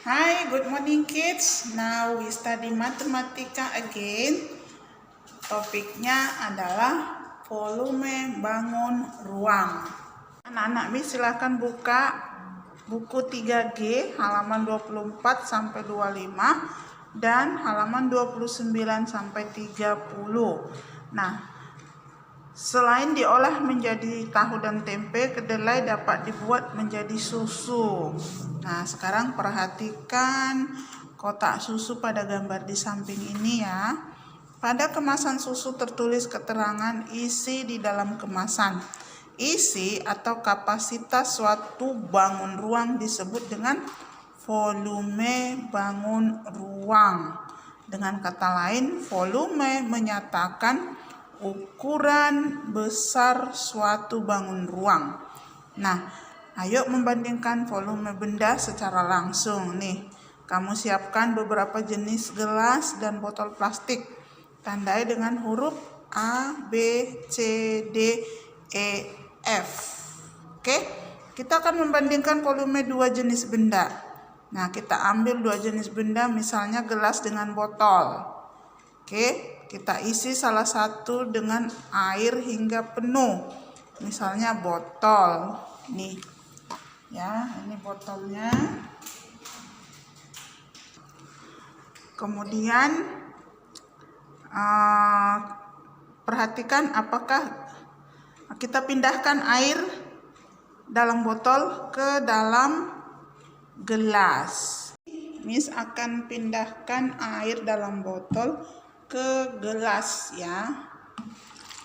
Hi, good morning kids. Now we study matematika again. Topiknya adalah volume bangun ruang. Anak-anak silahkan buka buku 3G halaman 24 sampai 25 dan halaman 29 sampai 30. Nah, selain diolah menjadi tahu dan tempe, kedelai dapat dibuat menjadi susu. Nah, sekarang perhatikan kotak susu pada gambar di samping ini ya. Pada kemasan susu tertulis keterangan isi di dalam kemasan. Isi atau kapasitas suatu bangun ruang disebut dengan volume bangun ruang. Dengan kata lain, volume menyatakan ukuran besar suatu bangun ruang. Nah, ayo membandingkan volume benda secara langsung nih. Kamu siapkan beberapa jenis gelas dan botol plastik. Tandai dengan huruf A, B, C, D, E, F. Oke, kita akan membandingkan volume dua jenis benda. Nah, kita ambil dua jenis benda, misalnya gelas dengan botol. Oke, kita isi salah satu dengan air hingga penuh. Misalnya botol. Nih. Ya, ini botolnya. Kemudian perhatikan apakah kita pindahkan air dalam botol ke dalam gelas. Miss akan pindahkan air dalam botol ke gelas ya.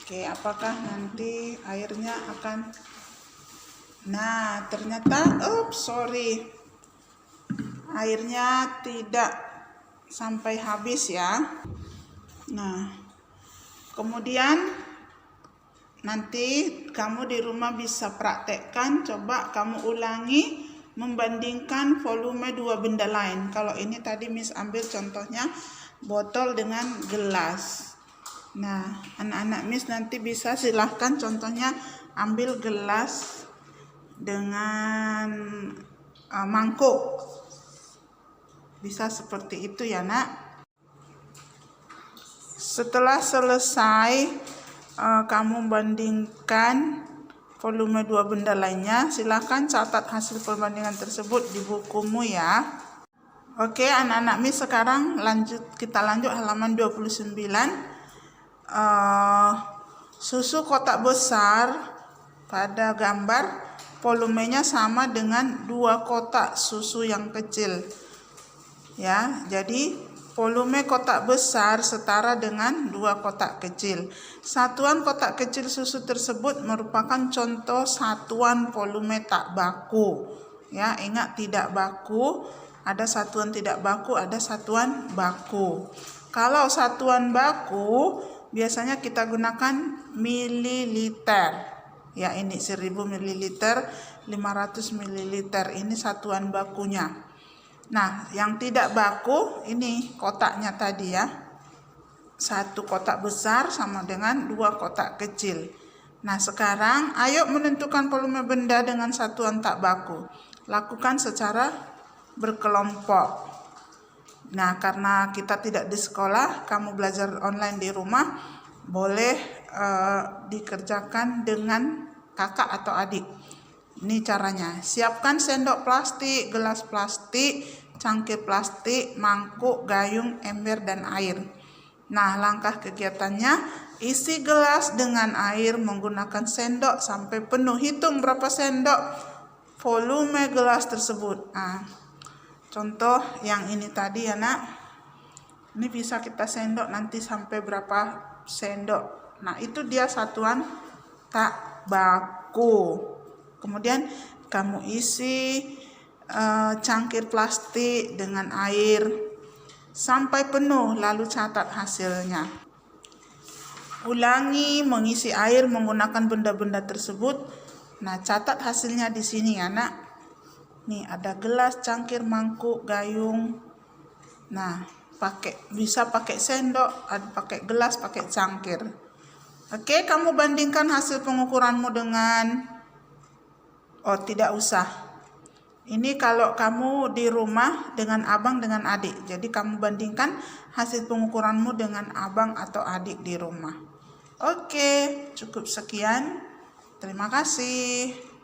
Oke, apakah nanti airnya akan ternyata airnya tidak sampai habis ya. Nah, kemudian nanti kamu di rumah bisa praktekkan, coba kamu ulangi membandingkan volume dua benda lain. Kalau ini tadi Miss ambil contohnya botol dengan gelas. Nah, anak-anak Miss nanti bisa silahkan contohnya ambil gelas dengan mangkuk. Bisa seperti itu ya nak. Setelah selesai kamu bandingkan volume dua benda lainnya, silahkan catat hasil perbandingan tersebut di bukumu ya. Oke, anak-anak Miss sekarang kita lanjut halaman 29. Susu kotak besar pada gambar volumenya sama dengan dua kotak susu yang kecil. Ya, jadi volume kotak besar setara dengan dua kotak kecil. Satuan kotak kecil susu tersebut merupakan contoh satuan volume tak baku. Ya, ingat tidak baku. Ada satuan tidak baku, ada satuan baku. Kalau satuan baku, biasanya kita gunakan mililiter. Ya, ini 1000 mililiter, 500 mililiter. Ini satuan bakunya. Nah, yang tidak baku, ini kotaknya tadi ya. Satu kotak besar sama dengan dua kotak kecil. Nah, sekarang ayo menentukan volume benda dengan satuan tak baku. Lakukan secara berkelompok. Nah, karena kita tidak di sekolah, kamu belajar online di rumah, boleh dikerjakan dengan kakak atau adik. Ini caranya. Siapkan sendok plastik, gelas plastik, cangkir plastik, mangkuk, gayung, ember, dan air. Nah, langkah kegiatannya, isi gelas dengan air menggunakan sendok sampai penuh. Hitung berapa sendok volume gelas tersebut. Contoh yang ini tadi ya nak, ini bisa kita sendok nanti sampai berapa sendok. Nah, itu dia satuan tak baku. Kemudian kamu isi cangkir plastik dengan air sampai penuh, lalu catat hasilnya. Ulangi mengisi air menggunakan benda-benda tersebut. Nah, catat hasilnya di sini ya nak. Nih ada gelas, cangkir, mangkuk, gayung. Nah, bisa pakai sendok, pakai gelas, pakai cangkir. Oke, kamu bandingkan hasil pengukuranmu dengan tidak usah. Ini kalau kamu di rumah dengan abang dengan adik. Jadi kamu bandingkan hasil pengukuranmu dengan abang atau adik di rumah. Oke, cukup sekian. Terima kasih.